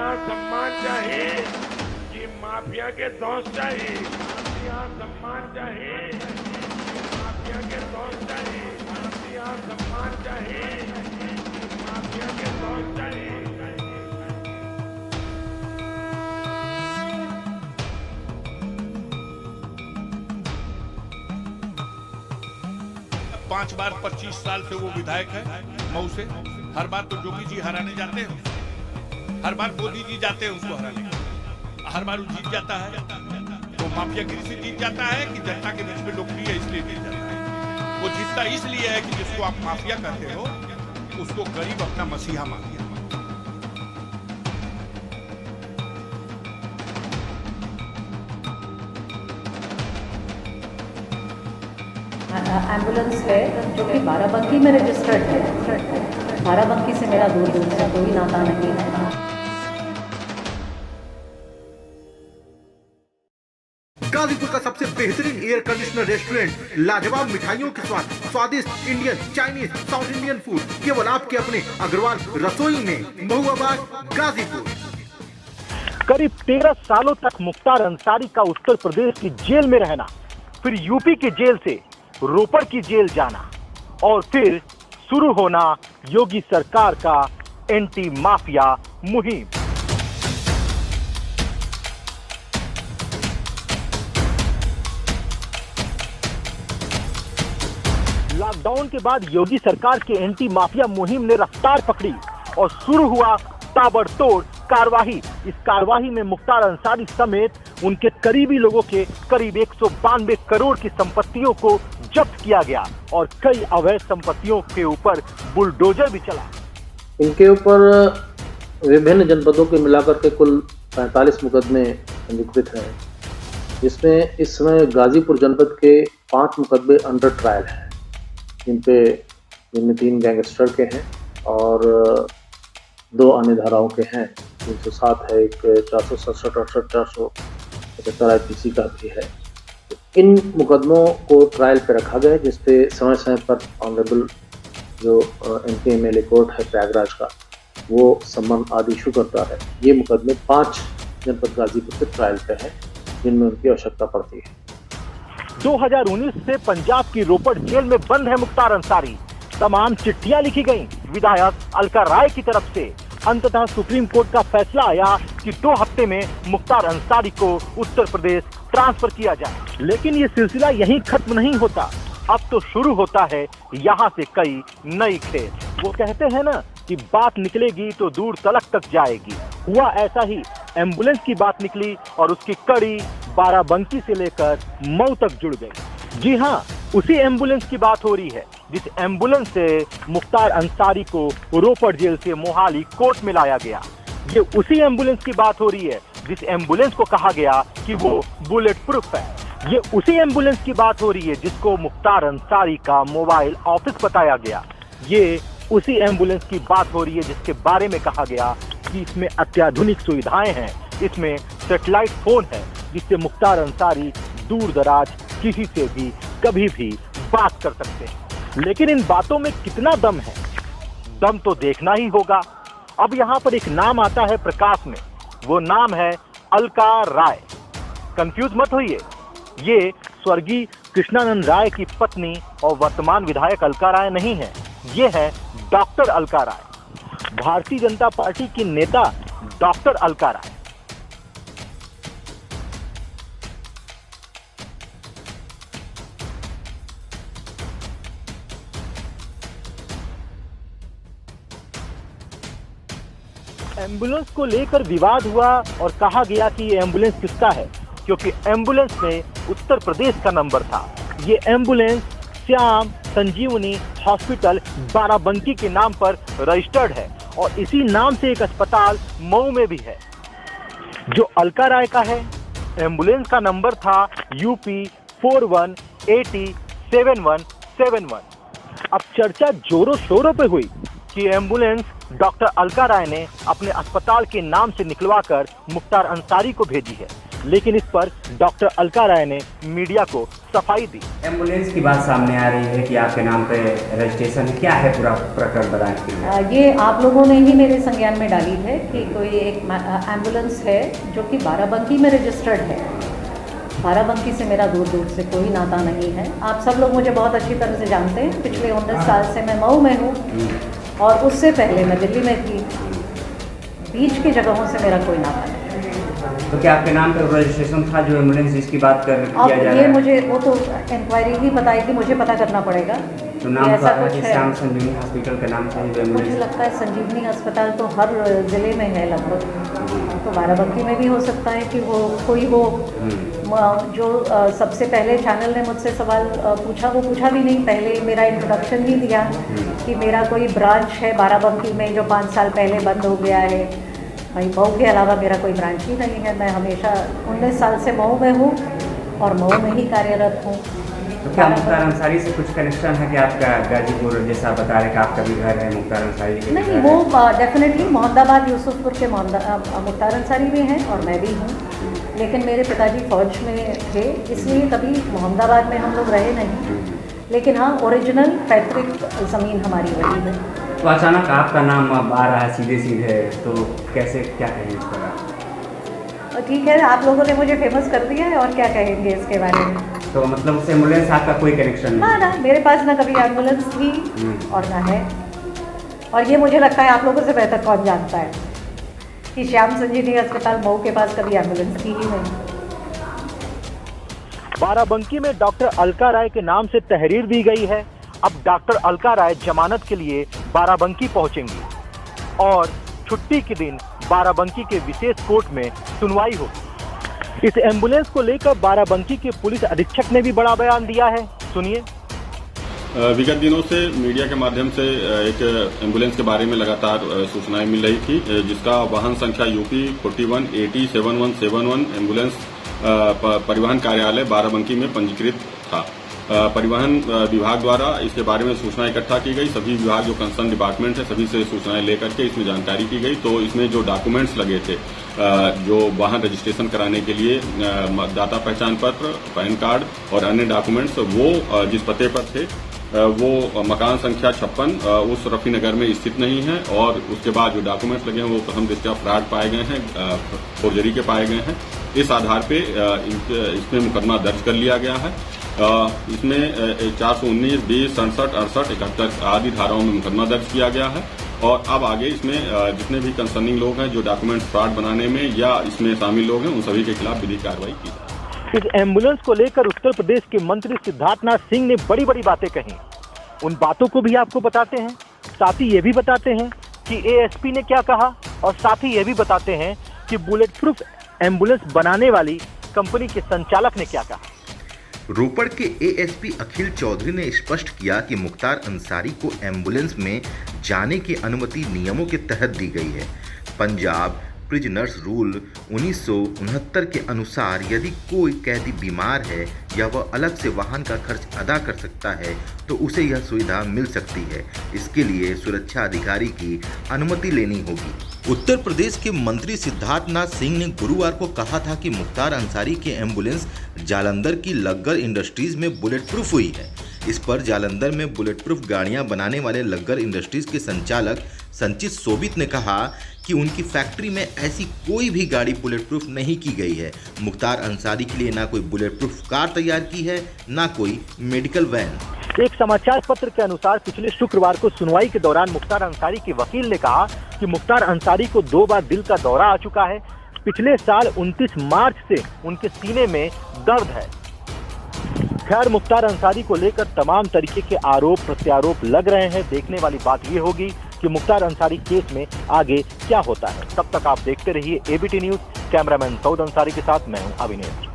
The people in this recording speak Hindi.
यहाँ सम्मान चाहिए कि माफिया के दोस्त चाहिए। यहाँ सम्मान चाहिए कि माफिया के दोस्त चाहिए। यहाँ सम्मान चाहिए कि माफिया के दोस्त चाहिए। 5 बार 25 साल से वो विधायक है मऊ से। हर बार तो जोगी जी हराने जाते हैं, हर बार मोदी जी जाते हैं उसको हराने, हर बार वो जीत जाता है। तो माफियागिरी से जीत जाता है कि जनता के बीच में लोकप्रिय है इसलिए जीत जाता है? वो जीतता इसलिए है कि जिसको आप माफिया कहते हो उसको गरीब अपना मसीहा मानते हैं। एम्बुलेंस है जो कि बाराबंकी में रजिस्टर्ड है। बाराबंकी से मेरा दूर दूर से कोई नाता नहीं है। गाजीपुर का सबसे बेहतरीन एयर कंडीशनर रेस्टोरेंट, लाजवाब मिठाइयों के स्वाद, स्वादिष्ट Indian, Chinese, south Indian food केवल आपके अपने अग्रवाल रसोई में, महुआबाद, गाजीपुर। करीब 13 सालों तक मुख्तार अंसारी का उत्तर प्रदेश की जेल में रहना, फिर यूपी की जेल से रोपड़ की जेल जाना और फिर शुरू होना योगी सरकार का एंटी माफिया मुहिम। लॉकडाउन के बाद योगी सरकार के एंटी माफिया मुहिम ने रफ्तार पकड़ी और शुरू हुआ ताबड़तोड़ कार्रवाई। इस कार्रवाई में मुख्तार अंसारी समेत उनके करीबी लोगों के करीब 192 करोड़ की संपत्तियों को जब्त किया गया और कई अवैध संपत्तियों के ऊपर बुलडोजर भी चला। इनके ऊपर विभिन्न जनपदों के मिलाकर के कुल 45 मुकदमे पंजीकृत हैं, जिसमें इस समय गाजीपुर जनपद के 5 मुकदमे अंडर ट्रायल हैं, जिनमें 3 गैंगस्टर के हैं और 2 अन्य धाराओं के हैं। 307 है, एक 467, 68, 475 IPC का भी है। इन मुकदमों को ट्रायल पे रखा गया है, जिसपे समय समय पर ऑनरेबल जो MP MLA कोर्ट है प्रयागराज का, वो सम्मन आदि इशू करता है। ये मुकदमे 5 जनपद गाजीपुर के ट्रायल पे हैं, जिनमें उनकी आवश्यकता पड़ती है। 2019 से पंजाब की रोपड़ जेल में बंद है मुख्तार अंसारी। तमाम चिट्ठियां लिखी गईं विधायक अलका राय की तरफ से। अंततः सुप्रीम कोर्ट का फैसला आया कि 2 हफ्ते में मुख्तार अंसारी को उत्तर प्रदेश ट्रांसफर किया जाए। लेकिन ये सिलसिला यहीं खत्म नहीं होता, अब तो शुरू होता है यहाँ से कई नई खेल। वो कहते हैं ना कि बात निकलेगी तो दूर तलक तक जाएगी। हुआ ऐसा ही, एम्बुलेंस की बात निकली और उसकी कड़ी बाराबंकी से लेकर मऊ तक जुड़ गई। जी हाँ, उसी एम्बुलेंस की बात हो रही है जिस एम्बुलेंस से मुख्तार अंसारी को रोपड़ जेल से मोहाली कोर्ट में लाया गया। ये उसी एम्बुलेंस की बात हो रही है जिस एम्बुलेंस को कहा गया कि वो बुलेट प्रूफ है। ये उसी एम्बुलेंस की बात हो रही है जिसको मुख्तार अंसारी का मोबाइल ऑफिस बताया गया। ये उसी एम्बुलेंस की बात हो रही है जिसके बारे में कहा गया कि इसमें अत्याधुनिक सुविधाएं हैं, इसमें सैटेलाइट फोन है जिससे मुख्तार अंसारी दूर दराज किसी से भी कभी भी बात कर सकते हैं। लेकिन इन बातों में कितना दम है, दम तो देखना ही होगा। अब यहाँ पर एक नाम आता है प्रकाश में, वो नाम है अलका राय। कंफ्यूज मत होइए, ये स्वर्गीय कृष्णानंद राय की पत्नी और वर्तमान विधायक अलका राय नहीं है, ये है डॉक्टर अलका राय, भारतीय जनता पार्टी की नेता डॉक्टर अलका राय। एम्बुलेंस को लेकर विवाद हुआ और कहा गया कि ये एम्बुलेंस किसका है, क्योंकि एम्बुलेंस में उत्तर प्रदेश का नंबर था। ये एम्बुलेंस श्याम संजीवनी हॉस्पिटल बाराबंकी के नाम पर रजिस्टर्ड है और इसी नाम से एक अस्पताल मऊ में भी है जो अलका राय का है। एम्बुलेंस का नंबर था UP 41807171। अब चर्चा जोरों शोरों पे हुई कि एम्बुलेंस डॉक्टर अलका राय ने अपने अस्पताल के नाम से निकलवाकर मुख्तार अंसारी को भेजी है, लेकिन इस पर डॉक्टर अलका राय ने मीडिया को सफाई दी। एम्बुलेंस की बात सामने आ रही है कि आपके नाम पे रजिस्ट्रेशन है, क्या है पूरा प्रकरण बताएं प्लीज। ये आप लोगों ने ही मेरे संज्ञान में डाली है कि कोई एक एम्बुलेंस है जो कि बाराबंकी में रजिस्टर्ड है। बाराबंकी से मेरा दूर दूर से कोई नाता नहीं है। आप सब लोग मुझे बहुत अच्छी तरह से जानते हैं। पिछले 19 साल से मैं मऊ में हूँ और उससे पहले मैं दिल्ली में थी। बीच की जगहों से मेरा कोई नाता नहीं। तो क्या आपके नाम पर रजिस्ट्रेशन था जो एम्बुलेंस जिसकी बात किया जा रहा है? ये मुझे वो तो इंक्वायरी ही बताएगी, मुझे पता करना पड़ेगा। तो नाम तो आया कि श्याम संजीवनी हॉस्पिटल के नाम से ही एम्बुलेंस। मुझे लगता है संजीवनी अस्पताल तो हर ज़िले में है लगभग, तो बाराबंकी में भी हो सकता है कि वो कोई हो। जो सबसे पहले चैनल ने मुझसे सवाल पूछा, वो पूछा भी नहीं, पहले मेरा इंट्रोडक्शन ही दिया कि मेरा कोई ब्रांच है बाराबंकी में जो 5 साल पहले बंद हो गया है। भाई मऊ के अलावा मेरा कोई ब्रांच ही नहीं है। मैं हमेशा 19 साल से मऊ में हूँ और मऊ में ही कार्यरत हूँ। तो क्या मुख्तार अंसारी से कुछ कनेक्शन है कि आपका गाजीपुर, जैसा बता रहे कि आपका भी घर है मुख्तार अंसारी के? नहीं, वो डेफिनेटली मोहम्मदाबाद यूसुफपुर के मुख्तार अंसारी भी हैं और मैं भी हूँ, लेकिन मेरे पिताजी फौज में थे, इसलिए कभी मोहम्मदाबाद में हम लोग रहे नहीं। लेकिन हाँ, ओरिजिनल पैतृक ज़मीन हमारी वही है। तो अचानक आपका नाम अब आ रहा है सीधे सीधे, तो कैसे, क्या कहेंगे इस पर? ठीक है, आप लोगों ने मुझे फेमस कर दिया है और क्या कहेंगे इसके बारे में। तो मतलब उस एम्बुलेंस आपका कोई कनेक्शन नहीं? ना, मेरे पास ना कभी एम्बुलेंस थी और ना है। और ये मुझे लगता है आप लोगों से बेहतर कौन जानता है कि श्याम संजीवनी अस्पताल मऊ के पास कभी एम्बुलेंस थी ही नहीं। बाराबंकी में डॉक्टर अलका राय के नाम से तहरीर दी गई है। अब डॉक्टर अलका राय जमानत के लिए बाराबंकी पहुंचेंगी और छुट्टी के दिन बाराबंकी के विशेष कोर्ट में सुनवाई होगी। इस एम्बुलेंस को लेकर बाराबंकी के पुलिस अधीक्षक ने भी बड़ा बयान दिया है, सुनिए। विगत दिनों से मीडिया के माध्यम से एक एम्बुलेंस के बारे में लगातार सूचनाएं मिल रही थी, जिसका वाहन संख्या यूपी 41807171 एम्बुलेंस परिवहन कार्यालय बाराबंकी में पंजीकृत था। परिवहन विभाग द्वारा इसके बारे में सूचना इकट्ठा की गई। सभी विभाग जो कंसर्न डिपार्टमेंट है सभी से सूचनाएं लेकर के इसमें जानकारी की गई। तो इसमें जो डॉक्यूमेंट्स लगे थे, जो वाहन रजिस्ट्रेशन कराने के लिए मतदाता पहचान पत्र, पैन कार्ड और अन्य डॉक्यूमेंट्स, वो जिस पते पर थे वो मकान संख्या 56 उस रफी नगर में स्थित नहीं है। और उसके बाद जो डॉक्यूमेंट्स लगे हैं वो प्रथम दृष्टया फ्रॉड पाए गए हैं, फोर्जरी के पाए गए हैं। इस आधार पे इसमें मुकदमा दर्ज कर लिया गया है। इसमें 419, 20, 67, 68, 71 आदि धाराओं में मुकदमा दर्ज किया गया है। और अब आगे इसमें जितने भी कंसर्निंग लोग हैं जो डॉक्यूमेंट फ्रॉड बनाने में या इसमें शामिल लोग हैं, उन सभी के खिलाफ विधिक कार्रवाई की जाए। इस एम्बुलेंस को लेकर उत्तर प्रदेश के मंत्री सिद्धार्थनाथ सिंह ने बड़ी बड़ी बातें कही। उन बातों को भी आपको बताते हैं, साथ ही ये भी बताते हैं कि एएसपी ने क्या कहा, और साथ ही ये भी बताते हैं कि बुलेट प्रूफ एम्बुलेंस बनाने वाली कंपनी के संचालक ने क्या कहा। रोपड़ के एएसपी अखिल चौधरी ने स्पष्ट किया कि मुख्तार अंसारी को एम्बुलेंस में जाने की अनुमति नियमों के तहत दी गई है। पंजाब प्रिजनर्स रूल 1969 के अनुसार यदि कोई कैदी बीमार है या वह अलग से वाहन का खर्च अदा कर सकता है तो उसे यह सुविधा मिल सकती है। इसके लिए सुरक्षा अधिकारी की अनुमति लेनी होगी। उत्तर प्रदेश के मंत्री सिद्धार्थनाथ सिंह ने गुरुवार को कहा था कि मुख्तार अंसारी की एम्बुलेंस जालंधर की लग्गर इंडस्ट्रीज में बुलेट प्रूफ हुई है। इस पर जालंधर में बुलेट प्रूफ गाड़ियां बनाने वाले लग्गर इंडस्ट्रीज के संचालक संचित सोबित ने कहा कि उनकी फैक्ट्री में ऐसी कोई भी गाड़ी बुलेट प्रूफ नहीं की गई है। मुख्तार अंसारी के लिए ना कोई बुलेट प्रूफ कार तैयार की है, ना कोई मेडिकल वैन। एक समाचार पत्र के अनुसार पिछले शुक्रवार को सुनवाई के दौरान मुख्तार अंसारी के वकील ने कहा कि मुख्तार अंसारी को 2 बार दिल का दौरा आ चुका है। पिछले साल 29 मार्च से उनके सीने में दर्द है। खैर, मुख्तार अंसारी को लेकर तमाम तरीके के आरोप प्रत्यारोप लग रहे हैं। देखने वाली बात ये होगी कि मुख्तार अंसारी केस में आगे क्या होता है। तब तक आप देखते रहिए ABT news. Cameraman Saud Ansari के साथ मैं हूं अविनेश।